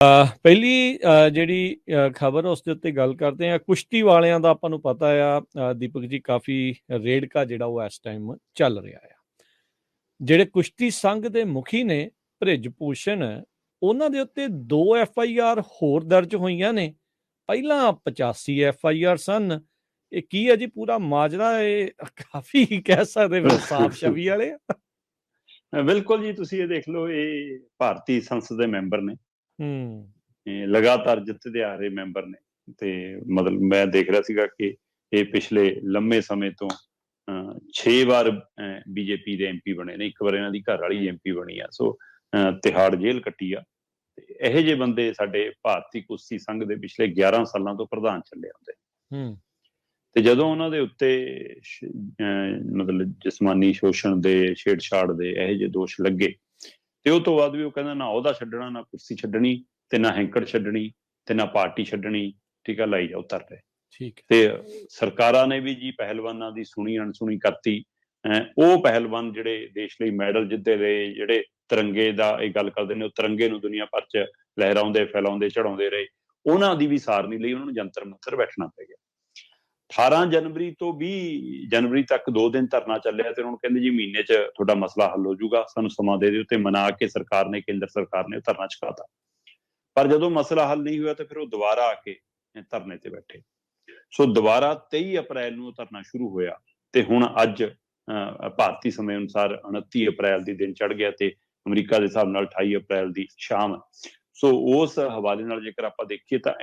ਪਹਿਲੀ ਜਿਹੜੀ ਖਬਰ ਉਸ ਦੇ ਉੱਤੇ ਗੱਲ ਕਰਦੇ ਆ, ਕੁਸ਼ਤੀ ਵਾਲਿਆਂ ਦਾ ਆਪਾਂ ਨੂੰ ਪਤਾ ਆ ਦੀਪਕ ਜੀ, ਕਾਫੀ ਰੇੜਕਾ ਜਿਹੜਾ ਉਹ ਇਸ ਟਾਈਮ ਚੱਲ ਰਿਹਾ ਆ। ਜਿਹੜੇ ਕੁਸ਼ਤੀ ਸੰਘ ਦੇ ਮੁਖੀ ਨੇ ਭ੍ਰਿਜ ਭੂਸ਼ਣ, ਉਹਨਾਂ ਦੇ ਉੱਤੇ 2 FIR ਹੋਰ ਦਰਜ ਹੋਈਆਂ ਨੇ। ਪਹਿਲਾਂ 85 FIR ਸਨ। ਇਹ ਕੀ ਹੈ ਜੀ ਪੂਰਾ ਮਾਜਰਾ? ਇਹ ਕਾਫੀ ਕਹਿ ਸਕਦੇ ਫਿਰ ਸਾਫ ਛਵੀ ਵਾਲੇ ਆ। ਬਿਲਕੁਲ ਜੀ, ਤੁਸੀਂ ਇਹ ਦੇਖ ਲਓ, ਇਹ ਭਾਰਤੀ ਸੰਸਦ ਦੇ ਮੈਂਬਰ ਨੇ, ਲਗਾਤਾਰ ਜਿੱਤਦੇ ਆ ਰਹੇ ਮੈਂਬਰ ਨੇ। ਤੇ ਮਤਲਬ ਮੈਂ ਦੇਖ ਰਿਹਾ ਸੀਗਾ ਕਿ ਇਹ ਪਿਛਲੇ ਲੰਮੇ ਸਮੇਂ ਤੋਂ 6 ਵਾਰ BJP ਦੇ MP ਬਣੇ ਨੇ। ਇੱਕ ਵਾਰ ਇਹਨਾਂ ਦੀ ਘਰ ਵਾਲੀ MP ਬਣੀ ਆ। ਸੋ ਤਿਹਾੜ ਜੇਲ੍ਹ ਕੱਟੀ ਆ। ਤੇ ਇਹੋ ਜਿਹੇ ਬੰਦੇ ਸਾਡੇ ਭਾਰਤੀ ਕੁਸ਼ਤੀ ਸੰਘ ਦੇ ਪਿਛਲੇ 11 ਸਾਲਾਂ ਤੋਂ ਪ੍ਰਧਾਨ ਚੱਲੇ ਆਉਂਦੇ। ਤੇ ਜਦੋਂ ਉਹਨਾਂ ਦੇ ਉੱਤੇ ਮਤਲਬ ਜਿਸਮਾਨੀ ਸ਼ੋਸ਼ਣ ਦੇ, ਛੇੜਛਾੜ ਦੇ ਇਹੋ ਜਿਹੇ ਦੋਸ਼ ਲੱਗੇ, ਤੇ ਉਹ ਤੋਂ ਬਾਅਦ ਵੀ ਉਹ ਕਹਿੰਦਾ ਨਾ ਅਹੁਦਾ ਛੱਡਣਾ, ਨਾ ਕੁਰਸੀ ਛੱਡਣੀ, ਤੇ ਨਾ ਹੈਂਕੜ ਛੱਡਣੀ, ਤੇ ਨਾ ਪਾਰਟੀ ਛੱਡਣੀ। ਠੀਕ ਆ, ਲਾਈ ਜਾਓ ਧਰ ਰਹੇ। ਤੇ ਸਰਕਾਰਾਂ ਨੇ ਵੀ ਜੀ ਪਹਿਲਵਾਨਾਂ ਦੀ ਸੁਣੀ ਅਣਸੁਣੀ ਕਰਤੀ। ਉਹ ਪਹਿਲਵਾਨ ਜਿਹੜੇ ਦੇਸ਼ ਲਈ ਮੈਡਲ ਜਿੱਤੇ ਰਹੇ, ਜਿਹੜੇ ਤਿਰੰਗੇ ਦਾ ਇਹ ਗੱਲ ਕਰਦੇ ਨੇ, ਉਹ ਤਿਰੰਗੇ ਨੂੰ ਦੁਨੀਆ ਭਰ ਚ ਲਹਿਰਾਉਂਦੇ, ਫੈਲਾਉਂਦੇ, ਚੜਾਉਂਦੇ ਰਹੇ, ਉਹਨਾਂ ਦੀ ਵੀ ਸਾਰ ਨਹੀਂ ਲਈ। ਉਹਨਾਂ ਨੂੰ ਜੰਤਰ ਮੰਤਰ ਬੈਠਣਾ ਪੈ ਗਿਆ। 18 ਜਨਵਰੀ ਤੋਂ 20 ਜਨਵਰੀ ਤੱਕ 2 ਦਿਨ ਧਰਨਾ ਚੱਲਿਆ। ਤੇ ਉਹਨਾਂ ਨੂੰ ਕਹਿੰਦੇ ਜੀ ਮਹੀਨੇ 'ਚ ਤੁਹਾਡਾ ਮਸਲਾ ਹੱਲ ਹੋ ਜਾਊਗਾ, ਸਾਨੂੰ ਸਮਾਂ ਦੇ ਦਿਓ। ਤੇ ਮਨਾ ਕੇ ਸਰਕਾਰ ਨੇ, ਕੇਂਦਰ ਸਰਕਾਰ ਨੇ ਧਰਨਾ ਚੁਕਾਤਾ। ਪਰ ਜਦੋਂ ਮਸਲਾ ਹੱਲ ਨਹੀਂ ਹੋਇਆ ਤੇ ਫਿਰ ਉਹ ਦੁਬਾਰਾ ਆ ਕੇ ਧਰਨੇ ਤੇ ਬੈਠੇ। ਸੋ ਦੁਬਾਰਾ 23 ਅਪ੍ਰੈਲ ਨੂੰ ਧਰਨਾ ਸ਼ੁਰੂ ਹੋਇਆ। ਤੇ ਹੁਣ ਅੱਜ ਭਾਰਤੀ ਸਮੇਂ ਅਨੁਸਾਰ 29 ਅਪ੍ਰੈਲ ਦੀ ਦਿਨ ਚੜ੍ਹ ਗਿਆ, ਤੇ ਅਮਰੀਕਾ ਦੇ ਹਿਸਾਬ ਨਾਲ 28 ਅਪ੍ਰੈਲ ਦੀ ਸ਼ਾਮ। ਸੋ ਉਸ ਹਵਾਲੇ ਨਾਲ ਜੇਕਰ ਆਪਾਂ ਦੇਖੀਏ ਤਾਂ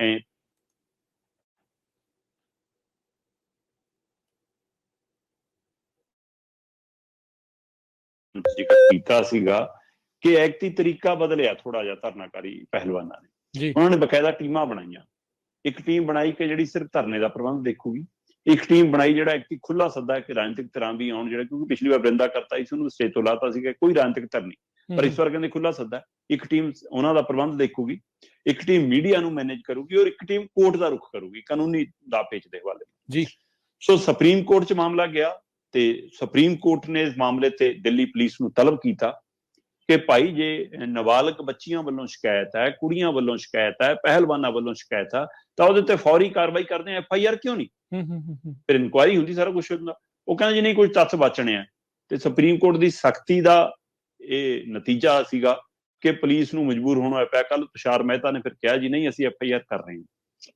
ਕੀਤਾ ਸੀਗਾ ਕਿ ਐਕਟੀ ਤਰੀਕਾ ਬਦਲਿਆ ਥੋੜਾ ਜਿਹਾ ਧਰਨਾਕਾਰੀ ਪਹਿਲਵਾਨਾਂ ਨੇ। ਉਹਨਾਂ ਨੇ ਬਕਾਇਦਾ ਟੀਮਾਂ ਬਣਾਈਆਂ। ਇੱਕ ਟੀਮ ਬਣਾਈ ਕਿ ਜਿਹੜੀ ਸਿਰਫ ਧਰਨੇ ਦਾ ਪ੍ਰਬੰਧ ਦੇਖੂਗੀ। ਇੱਕ ਟੀਮ ਬਣਾਈ ਜਿਹੜਾ ਐਕਟੀ ਖੁੱਲਾ ਸੱਦਾ ਕਿ ਰਾਜਨੀਤਿਕ ਧਿਰਾਂ ਵੀ ਆਉਣ, ਜਿਹੜਾ ਕਿਉਂਕਿ ਪਿਛਲੀ ਵਾਰ ਬਰਿੰਦਾ ਕਰਤਾ ਸੀ, ਉਹਨੂੰ ਸਟੇਜ ਤੋਂ ਲਾਤਾ ਸੀਗਾ, ਕੋਈ ਰਾਜਨੀਤਿਕ ਧਿਰ ਨਹੀਂ। ਪਰ ਇਸ ਵਾਰ ਕਹਿੰਦੇ ਖੁੱਲਾ ਸੱਦਾ। ਇੱਕ ਟੀਮ ਉਹਨਾਂ ਦਾ ਪ੍ਰਬੰਧ ਦੇਖੂਗੀ, ਇੱਕ ਟੀਮ ਮੀਡੀਆ ਨੂੰ ਮੈਨੇਜ ਕਰੂਗੀ, ਔਰ ਇੱਕ ਟੀਮ ਕੋਰਟ ਦਾ ਰੁਖ ਕਰੂਗੀ, ਕਾਨੂੰਨੀ ਦਾ ਪੇਚ ਦੇ ਹਵਾਲੇ ਜੀ। ਸੋ ਸੁਪਰੀਮ ਕੋਰਟ 'ਚ ਮਾਮਲਾ ਗਿਆ ਤੇ ਸੁਪਰੀਮ ਕੋਰਟ ਨੇ ਇਸ ਮਾਮਲੇ ਤੇ ਦਿੱਲੀ ਪੁਲਿਸ ਨੂੰ ਤਲਬ ਕੀਤਾ ਕਿ ਭਾਈ ਜੇ ਨਾਬਾਲਗ ਬੱਚੀਆਂ ਵੱਲੋਂ ਸ਼ਿਕਾਇਤ ਹੈ, ਕੁੜੀਆਂ ਵੱਲੋਂ ਸ਼ਿਕਾਇਤ ਹੈ, ਪਹਿਲਵਾਨਾਂ ਵੱਲੋਂ ਸ਼ਿਕਾਇਤ ਹੈ, ਤਾਂ ਉਹਦੇ ਤੇ ਫੌਰੀ ਕਾਰਵਾਈ ਕਰਦੇ ਆ। FIR ਕਿਉਂ ਨਹੀਂ? ਫਿਰ ਇਨਕੁਆਇਰੀ ਹੁੰਦੀ, ਸਾਰਾ ਕੁਛ ਹੁੰਦਾ। ਉਹ ਕਹਿੰਦਾ ਜੀ ਨਹੀਂ, ਕੁਝ ਤੱਥ ਬਚਣੇ ਆ। ਤੇ ਸੁਪਰੀਮ ਕੋਰਟ ਦੀ ਸਖਤੀ ਦਾ ਇਹ ਨਤੀਜਾ ਸੀਗਾ ਕਿ ਪੁਲਿਸ ਨੂੰ ਮਜਬੂਰ ਹੋਣਾ ਪਿਆ। ਕੱਲ ਤੁਸ਼ਾਰ ਮਹਿਤਾ ਨੇ ਫਿਰ ਕਿਹਾ ਜੀ ਨਹੀਂ, ਅਸੀਂ FIR ਕਰ ਰਹੇ ਹਾਂ।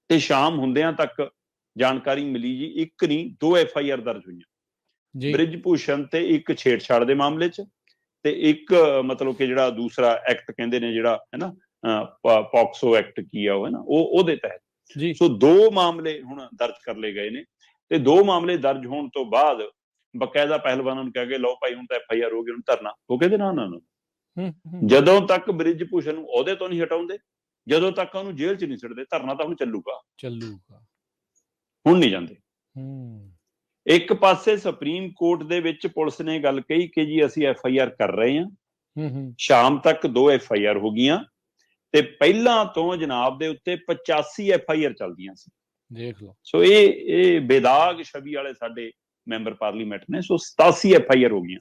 ਤੇ ਸ਼ਾਮ ਹੁੰਦਿਆਂ ਤੱਕ ਜਾਣਕਾਰੀ ਮਿਲੀ ਜੀ, ਇੱਕ ਨਹੀਂ 2 FIR ਦਰਜ ਹੋਈਆਂ। ਬ੍ਰਿਜ ਭੂਸ਼ਣ ਤੇ ਇੱਕ ਛੇੜਛਾੜ ਦੇ ਮਾਮਲੇ 'ਚ, ਤੇ ਇੱਕ ਮਤਲਬ ਕਿ ਜਿਹੜਾ ਦੂਸਰਾ ਐਕਟ ਕਹਿੰਦੇ ਨੇ, ਜਿਹੜਾ ਹੈ ਨਾ ਪੌਕਸੋ ਐਕਟ ਕੀ ਆ ਉਹ, ਹੈ ਨਾ, ਉਹਦੇ ਤਹਿਤ। ਸੋ 2 ਮਾਮਲੇ ਹੁਣ ਦਰਜ ਕਰ ਲਏ ਗਏ ਨੇ। ਤੇ 2 ਮਾਮਲੇ ਦਰਜ ਹੋਣ ਤੋਂ ਬਾਅਦ ਬਕਾਇਦਾ ਪਹਿਲਵਾਨਾਂ ਨੂੰ ਕਹਿ ਕੇ ਲਓ ਭਾਈ ਹੁਣ ਤਾਂ FIR ਹੋ ਗਈ, ਹੁਣ ਧਰਨਾ। ਉਹ ਕਹਿੰਦੇ ਨਾ ਨਾ ਨਾ, ਜਦੋਂ ਤੱਕ ਬ੍ਰਿਜ ਭੂਸ਼ਣ ਨੂੰ ਅਹੁਦੇ ਤੋਂ ਨਹੀਂ ਹਟਾਉਂਦੇ, ਜਦੋਂ ਤੱਕ ਉਹਨੂੰ ਜੇਲ੍ਹ 'ਚ ਨਹੀਂ ਛੱਡਦੇ, ਧਰਨਾ ਤਾਂ ਹੁਣ ਚੱਲੂਗਾ। ਹੁਣ ਨਹੀਂ ਜਾਂਦੇ। ਇੱਕ ਪਾਸੇ ਸੁਪਰੀਮ ਕੋਰਟ ਦੇ ਵਿੱਚ ਪੁਲਿਸ ਨੇ ਗੱਲ ਕਹੀ ਕਿ ਜੀ ਅਸੀਂ FIR ਕਰ ਰਹੇ ਹਾਂ। ਸ਼ਾਮ ਤੱਕ 2 FIR ਹੋ ਗਈਆਂ, ਤੇ ਪਹਿਲਾਂ ਤੋਂ ਜਨਾਬ ਦੇ ਉੱਤੇ 85 FIR ਚੱਲਦੀਆਂ ਸੀ। ਦੇਖ ਲਓ। ਸੋ ਇਹ ਬੇਦਾਗ ਛਵੀ ਵਾਲੇ ਸਾਡੇ ਮੈਂਬਰ ਪਾਰਲੀਮੈਂਟ ਨੇ। ਸੋ 87 FIR ਹੋ ਗਈਆਂ।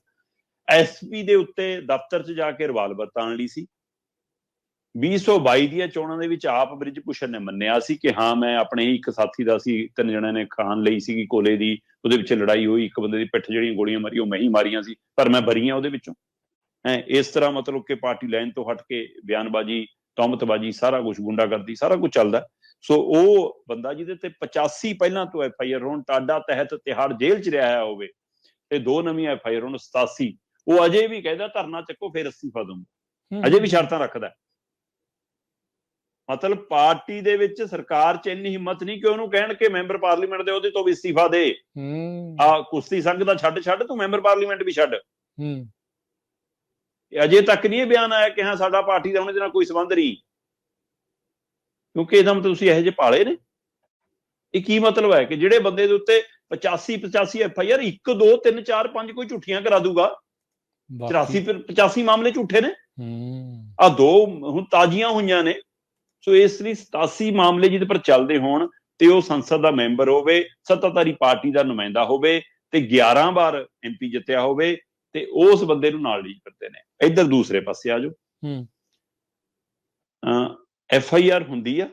SP ਦੇ ਉੱਤੇ ਦਫ਼ਤਰ 'ਚ ਜਾ ਕੇ ਰਿਵਾਲਵਰ ਤਾਣ ਲਈ ਸੀ। 2022 ਦੀਆਂ ਚੋਣਾਂ ਦੇ ਵਿੱਚ ਆਪ ਬ੍ਰਿਜ ਭੂਸ਼ਣ ਨੇ ਮੰਨਿਆ ਸੀ ਕਿ ਹਾਂ, ਮੈਂ ਆਪਣੇ ਹੀ ਇੱਕ ਸਾਥੀ ਦਾ ਸੀ, 3 ਜਣਿਆਂ ਨੇ ਖਾਣ ਲਈ ਸੀਗੀ ਕੋਲੇ ਦੀ, ਉਹਦੇ ਵਿੱਚ ਲੜਾਈ ਹੋਈ, ਇੱਕ ਬੰਦੇ ਦੀ ਪਿੱਠ ਜਿਹੜੀਆਂ ਗੋਲੀਆਂ ਮਾਰੀ ਉਹ ਮੈਂ ਹੀ ਮਾਰੀਆਂ ਸੀ, ਪਰ ਮੈਂ ਬਰੀ ਹਾਂ ਉਹਦੇ ਵਿੱਚੋਂ। ਇਸ ਤਰ੍ਹਾਂ ਮਤਲਬ ਕਿ ਪਾਰਟੀ ਲਾਈਨ ਤੋਂ ਹਟ ਕੇ ਬਿਆਨਬਾਜ਼ੀ, ਤੌਮਤਬਾਜ਼ੀ, ਸਾਰਾ ਕੁਛ, ਗੁੰਡਾਗਰਦੀ, ਸਾਰਾ ਕੁਝ ਚੱਲਦਾ। ਸੋ ਉਹ ਬੰਦਾ ਜਿਹਦੇ ਤੇ 85 ਪਹਿਲਾਂ ਤੋਂ FIR ਹੋਣ, ਟਾਡਾ ਤਹਿਤ ਤਿਹਾੜ ਜੇਲ੍ਹ 'ਚ ਰਿਹਾ ਹੋਵੇ, ਤੇ 2 ਨਵੀਆਂ FIR ਹੋਣ, 87, ਉਹ ਅਜੇ ਵੀ ਕਹਿੰਦਾ ਧਰਨਾ ਚੱਕੋ ਫਿਰ ਅਸਤੀਫਾ ਦਊਂਗਾ। ਅਜੇ ਵੀ ਸ਼ਰਤਾਂ ਰੱਖਦਾ। ਮਤਲਬ ਪਾਰਟੀ ਦੇ ਵਿੱਚ, ਸਰਕਾਰ 'ਚ ਇੰਨੀ ਹਿੰਮਤ ਨਹੀਂ ਕਿ ਉਹਨੂੰ ਕਹਿਣ ਕਿ ਮੈਂਬਰ ਪਾਰਲੀਮੈਂਟ ਦੇ ਉਹਦੇ ਤੋਂ ਵੀ ਅਸਤੀਫਾ ਦੇ। ਕੁਸ਼ਤੀ ਸੰਘ ਦਾ ਛੱਡ, ਤੂੰ ਮੈਂਬਰ ਪਾਰਲੀਮੈਂਟ ਵੀ ਛੱਡ। ਅਜੇ ਤੱਕ ਨਹੀਂ ਇਹ ਬਿਆਨ ਆਇਆ ਕਿ ਹਾਂ ਸਾਡਾ ਪਾਰਟੀ ਦਾ ਉਹਦੇ ਨਾਲ ਕੋਈ ਸੰਬੰਧ ਨਹੀਂ, ਕਿਉਂਕਿ ਇਹਦਾ ਮਤਲਬ ਤੁਸੀਂ ਇਹੋ ਜਿਹੇ ਪਾਲੇ ਨੇ। ਇਹ ਕੀ ਮਤਲਬ ਹੈ ਕਿ ਜਿਹੜੇ ਬੰਦੇ ਦੇ ਉੱਤੇ 85 FIR, 1 2 3 4 5 ਕੋਈ ਝੂਠੀਆਂ ਕਰਾ ਦੂਗਾ, 85 ਮਾਮਲੇ ਝੂਠੇ ਨੇ। 2 ਹੁਣ ਤਾਜ਼ੀਆਂ ਹੋਈਆਂ ਨੇ। ਸੋ ਇਸ ਲਈ 87 ਮਾਮਲੇ ਜਿਹਦੇ ਪਰ ਚੱਲਦੇ ਹੋਣ, ਤੇ ਉਹ ਸੰਸਦ ਦਾ ਮੈਂਬਰ ਹੋਵੇ, ਸੱਤਾਧਾਰੀ ਪਾਰਟੀ ਦਾ ਨੁਮਾਇੰਦਾ ਹੋਵੇ, ਤੇ 11 ਵਾਰ MP ਜਿੱਤਿਆ ਹੋਵੇ, ਤੇ ਉਸ ਬੰਦੇ ਨੂੰ ਨਾਲ ਲੀਡ ਕਰਦੇ ਨੇ। ਇੱਧਰ ਦੂਸਰੇ ਪਾਸੇ ਆ ਜਾਓ, FIR ਹੁੰਦੀ ਆ,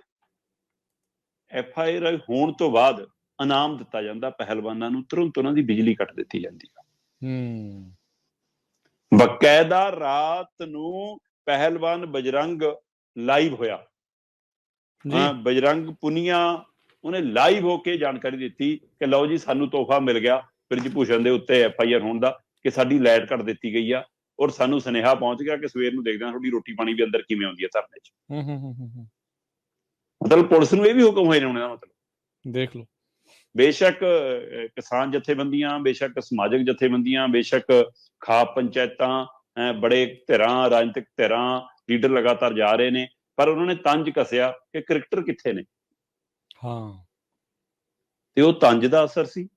FIR ਹੋਣ ਤੋਂ ਬਾਅਦ ਇਨਾਮ ਦਿੱਤਾ ਜਾਂਦਾ ਪਹਿਲਵਾਨਾਂ ਨੂੰ, ਤੁਰੰਤ ਉਹਨਾਂ ਦੀ ਬਿਜਲੀ ਕੱਟ ਦਿੱਤੀ ਜਾਂਦੀ ਆ। ਬਕਾਇਦਾ ਰਾਤ ਨੂੰ ਪਹਿਲਵਾਨ ਬਜਰੰਗ ਲਾਈਵ ਹੋਇਆ, ਬਜਰੰਗ ਪੁਨੀਆ ਉਹਨੇ ਲਾਈਵ ਹੋ ਕੇ ਜਾਣਕਾਰੀ ਦਿੱਤੀ ਕਿ ਲਓ ਜੀ ਸਾਨੂੰ ਤੋਹਫਾ ਮਿਲ ਗਿਆ ਬ੍ਰਿਜ ਭੂਸ਼ਣ ਦੇ ਉੱਤੇ FIR ਹੋਣ ਦਾ, ਕਿ ਸਾਡੀ ਲਾਈਟ ਕੱਟ ਦਿੱਤੀ ਗਈ ਆ, ਔਰ ਸਾਨੂੰ ਸੁਨੇਹਾ ਪਹੁੰਚ ਗਿਆ ਕਿ ਸਵੇਰ ਨੂੰ ਦੇਖਦੇ ਹਾਂ ਤੁਹਾਡੀ ਰੋਟੀ ਪਾਣੀ ਵੀ ਅੰਦਰ ਕਿਵੇਂ ਆਉਂਦੀ ਹੈ ਧਰਨੇ 'ਚ। ਮਤਲਬ ਪੁਲਿਸ ਨੂੰ ਇਹ ਵੀ ਹੁਕਮ ਹੋਏ ਨੇ ਉਹਨਾਂ ਦਾ, ਮਤਲਬ ਦੇਖ ਲਓ। ਬੇਸ਼ੱਕ ਕਿਸਾਨ ਜਥੇਬੰਦੀਆਂ, ਬੇਸ਼ੱਕ ਸਮਾਜਿਕ ਜਥੇਬੰਦੀਆਂ, ਬੇਸ਼ੱਕ ਖਾਪ ਪੰਚਾਇਤਾਂ, ਬੜੇ ਧਿਰਾਂ, ਰਾਜਨੀਤਿਕ ਧਿਰਾਂ, ਲੀਡਰ ਲਗਾਤਾਰ ਜਾ ਰਹੇ ਨੇ, ਪਰ ਉਹਨਾਂ ਨੇ ਤੰਜ ਕੱਸਿਆ ਕਿ ਕ੍ਰਿਕਟਰ ਕਿੱਥੇ ਨੇ। ਤੇ ਉਹ ਤੰਜ ਦਾ ਅਸਰ ਸੀ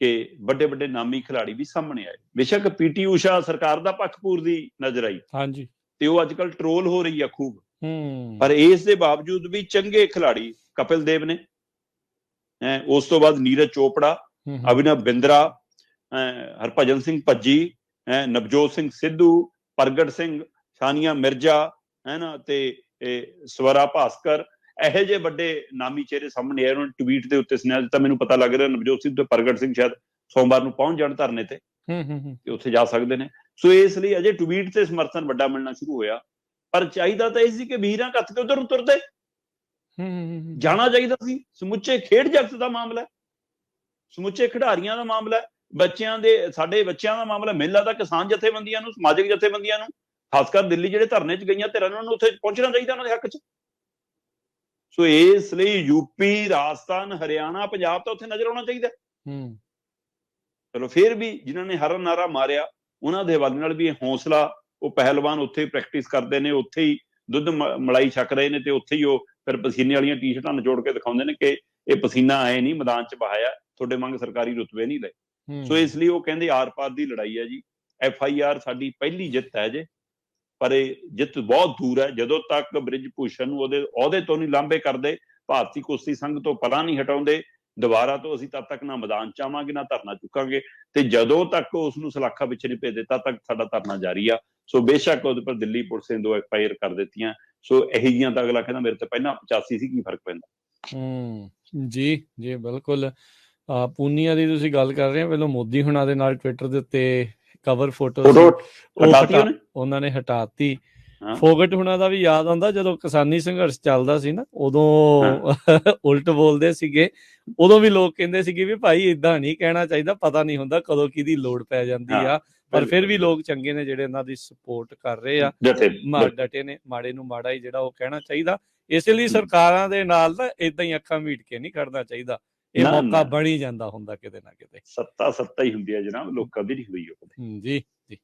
ਕਿ ਵੱਡੇ ਵੱਡੇ ਨਾਮੀ ਖਿਡਾਰੀ ਵੀ ਸਾਹਮਣੇ ਆਏ। ਬੇਸ਼ੱਕ PT ਊਸ਼ਾ ਸਰਕਾਰ ਦਾ ਪੱਖ ਪੂਰਦੀ ਨਜ਼ਰ ਆਈ, ਤੇ ਉਹ ਅੱਜ ਕੱਲ ਟਰੋਲ ਹੋ ਰਹੀ ਆ ਖੂਬ, ਪਰ ਇਸ ਦੇ ਬਾਵਜੂਦ ਵੀ ਚੰਗੇ ਖਿਡਾਰੀ, ਕਪਿਲ ਦੇਵ ਨੇ, ਉਸ ਤੋਂ ਬਾਅਦ ਨੀਰਜ ਚੋਪੜਾ, ਅਭਿਨਵ ਬਿੰਦਰਾ, ਹਰਭਜਨ ਸਿੰਘ ਭੱਜੀ, ਨਵਜੋਤ ਸਿੰਘ ਸਿੱਧੂ, ਪ੍ਰਗਟ ਸਿੰਘ, ਸਾਨੀਆ ਮਿਰਜ਼ਾ, ਹੈ ਨਾ, ਤੇ ਸਵਰਾ ਭਾਸਕਰ, ਇਹੋ ਜਿਹੇ ਵੱਡੇ ਨਾਮੀ ਚਿਹਰੇ ਸਾਹਮਣੇ ਆਏ। ਉਹਨਾਂ ਨੇ ਟਵੀਟ ਦੇ ਉੱਤੇ ਸੁਨੇਹਾ ਦਿੱਤਾ, ਮੈਨੂੰ ਪਤਾ ਲੱਗ ਰਿਹਾ ਨਵਜੋਤ ਸਿੰਘ ਤੇ ਪ੍ਰਗਟ ਸਿੰਘ ਸ਼ਾਇਦ ਸੋਮਵਾਰ ਨੂੰ ਪਹੁੰਚ ਜਾਣ ਧਰਨੇ ਤੇ ਉੱਥੇ ਜਾ ਸਕਦੇ ਨੇ। ਸੋ ਇਸ ਲਈ ਅਜੇ ਟਵੀਟ ਤੇ ਸਮਰਥਨ ਵੱਡਾ ਮਿਲਣਾ ਸ਼ੁਰੂ ਹੋਇਆ, ਪਰ ਚਾਹੀਦਾ ਤਾਂ ਇਹ ਸੀ ਕਿ ਵੀਰਾਂ ਕੱਥ ਕੇ ਉਧਰ ਤੁਰਦੇ ਜਾਣਾ ਚਾਹੀਦਾ ਸੀ। ਸਮੁੱਚੇ ਖੇਡ ਜਗਤ ਦਾ ਮਾਮਲਾ, ਸਮੁੱਚੇ ਖਿਡਾਰੀਆਂ ਦਾ ਮਾਮਲਾ, ਬੱਚਿਆਂ ਦੇ, ਸਾਡੇ ਬੱਚਿਆਂ ਦਾ ਮਾਮਲਾ। ਮੈਨੂੰ ਲੱਗਦਾ ਕਿਸਾਨ ਜਥੇਬੰਦੀਆਂ ਨੂੰ, ਸਮਾਜਿਕ ਜਥੇਬੰਦੀਆਂ ਨੂੰ, ਖਾਸ ਕਰ ਦਿੱਲੀ ਜਿਹੜੇ ਧਰਨੇ 'ਚ ਗਈਆਂ ਧਿਰਾਂ ਨੂੰ ਉੱਥੇ ਪਹੁੰਚਣਾ ਚਾਹੀਦਾ ਉਹਨਾਂ ਦੇ ਹੱਕ 'ਚ। ਸੋ ਇਸ ਲਈ UP, ਰਾਜਸਥਾਨ, ਹਰਿਆਣਾ, ਪੰਜਾਬ ਤਾਂ ਉੱਥੇ ਨਜ਼ਰ ਆਉਣਾ ਚਾਹੀਦਾ। ਚਲੋ ਫਿਰ ਵੀ ਜਿਨ੍ਹਾਂ ਨੇ ਹਰਨ ਨਾਰਾ ਮਾਰਿਆ ਉਹਨਾਂ ਦੇ ਹਵਾਲੇ ਨਾਲ ਵੀ ਇਹ ਹੌਸਲਾ, ਉਹ ਪਹਿਲਵਾਨ ਉੱਥੇ ਹੀ ਪ੍ਰੈਕਟਿਸ ਕਰਦੇ ਨੇ, ਉੱਥੇ ਹੀ ਦੁੱਧ ਮਲਾਈ ਛਕ ਰਹੇ ਨੇ, ਤੇ ਉੱਥੇ ਹੀ ਉਹ ਫਿਰ ਪਸੀਨੇ ਵਾਲੀਆਂ ਟੀ-ਸ਼ਰਟਾਂ ਨਿਚੋੜ ਕੇ ਦਿਖਾਉਂਦੇ ਨੇ ਕਿ ਇਹ ਪਸੀਨਾ ਆਏ ਨਹੀਂ ਮੈਦਾਨ 'ਚ ਬਹਾਇਆ, ਤੁਹਾਡੇ ਵਾਂਗ ਸਰਕਾਰੀ ਰੁਤਬੇ ਨਹੀਂ ਲਏ। ਸੋ ਇਸ ਲਈ ਉਹ ਕਹਿੰਦੇ ਆਰ ਪਾਰ ਦੀ ਲੜਾਈ ਹੈ ਜੀ। FIR ਸਾਡੀ ਪਹਿਲੀ ਜਿੱਤ ਹੈ ਜੇ, ਪਰ ਇਹ ਜਿੱਤ ਬਹੁਤ ਦੂਰ ਹੈ। ਜਦੋਂ ਤੱਕ ਬ੍ਰਿਜ ਭੂਸ਼ਣ ਨੂੰ ਉਹਦੇ ਅਹੁਦੇ ਤੋਂ ਨਹੀਂ ਲਾਂਭੇ ਕਰਦੇ, ਭਾਰਤੀ ਕੁਸ਼ਤੀ ਸੰਘ ਤੋਂ ਪਰਾਂ ਨਹੀਂ ਹਟਾਉਂਦੇ, ਦੁਬਾਰਾ ਤੋਂ ਅਸੀਂ ਤਦ ਤੱਕ ਨਾ ਮੈਦਾਨ 'ਚ ਆਵਾਂਗੇ, ਨਾ ਧਰਨਾ ਚੁੱਕਾਂਗੇ, ਤੇ ਜਦੋਂ ਤੱਕ ਉਸ ਨੂੰ ਸਲਾਖਾਂ ਵਿੱਚ ਨਹੀਂ ਭੇਜਦੇ ਤਦ ਤੱਕ ਸਾਡਾ ਧਰਨਾ ਜਾਰੀ ਆ। ਸੋ ਬੇਸ਼ੱਕ ਉਹਦੇ ਪਰ ਦਿੱਲੀ ਪੁਲਿਸ ਨੇ 2 FIR ਕਰ ਦਿੱਤੀਆਂ, ਸੋ ਇਹੋ ਜਿਹੀਆਂ ਤਾਂ ਅਗਲਾ ਕਹਿੰਦਾ ਮੇਰੇ ਤੇ ਪਹਿਲਾਂ 85 ਸੀ, ਕੀ ਫਰਕ ਪੈਂਦਾ। ਜੀ ਜੀ ਬਿਲਕੁਲ। ਪੂਨੀਆ ਦੀ ਤੁਸੀਂ ਗੱਲ ਕਰ ਰਹੇ ਹੋ, ਪਹਿਲਾਂ ਮੋਦੀ ਹੁਣਾਂ ਦੇ ਨਾਲ ਟਵਿੱਟਰ ਦੇ ਉੱਤੇ ਕਵਰ ਫੋਟੋ ਉਹਨਾਂ ਨੇ ਹਟਾਤੀ। ਫੋਗਟ ਹੁਣਾਂ ਦਾ ਵੀ ਯਾਦ ਆਉਂਦਾ, ਜਦੋਂ ਕਿਸਾਨੀ ਸੰਘਰਸ਼ ਚੱਲਦਾ ਸੀ ਨਾ, ਉਦੋਂ ਉਲਟ ਬੋਲਦੇ ਸੀਗੇ, ਉਦੋਂ ਵੀ ਲੋਕ ਕਹਿੰਦੇ ਸੀਗੇ ਵੀ ਭਾਈ ਏਦਾਂ ਨਹੀਂ ਕਹਿਣਾ ਚਾਹੀਦਾ, ਪਤਾ ਨਹੀਂ ਹੁੰਦਾ ਕਦੋਂ ਕਿਹਦੀ ਲੋੜ ਪੈ ਜਾਂਦੀ ਆ। ਪਰ ਫਿਰ ਵੀ ਲੋਕ ਚੰਗੇ ਨੇ ਜਿਹੜੇ ਇਹਨਾਂ ਦੀ ਸਪੋਰਟ ਕਰ ਰਹੇ ਆ, ਡਟੇ ਨੇ। ਮਾੜੇ ਨੂੰ ਮਾੜਾ ਹੀ ਜਿਹੜਾ ਉਹ ਕਹਿਣਾ ਚਾਹੀਦਾ। ਇਸੇ ਲਈ ਸਰਕਾਰਾਂ ਦੇ ਨਾਲ ਨਾ ਏਦਾਂ ਹੀ ਅੱਖਾਂ ਮੀਟ ਕੇ ਨਹੀਂ ਖੜਨਾ ਚਾਹੀਦਾ। ਇਹ ਮੌਕਾ ਬਣੀ ਜਾਂਦਾ ਹੁੰਦਾ ਕਿਤੇ ਨਾ ਕਿਤੇ। ਸੱਤਾ ਹੀ ਹੁੰਦੀ ਹੈ ਜਨਾਬ, ਲੋਕਾਂ ਦੀ ਨਹੀਂ ਹੋਈ ਉਹ। ਜੀ ਜੀ ਜੀ।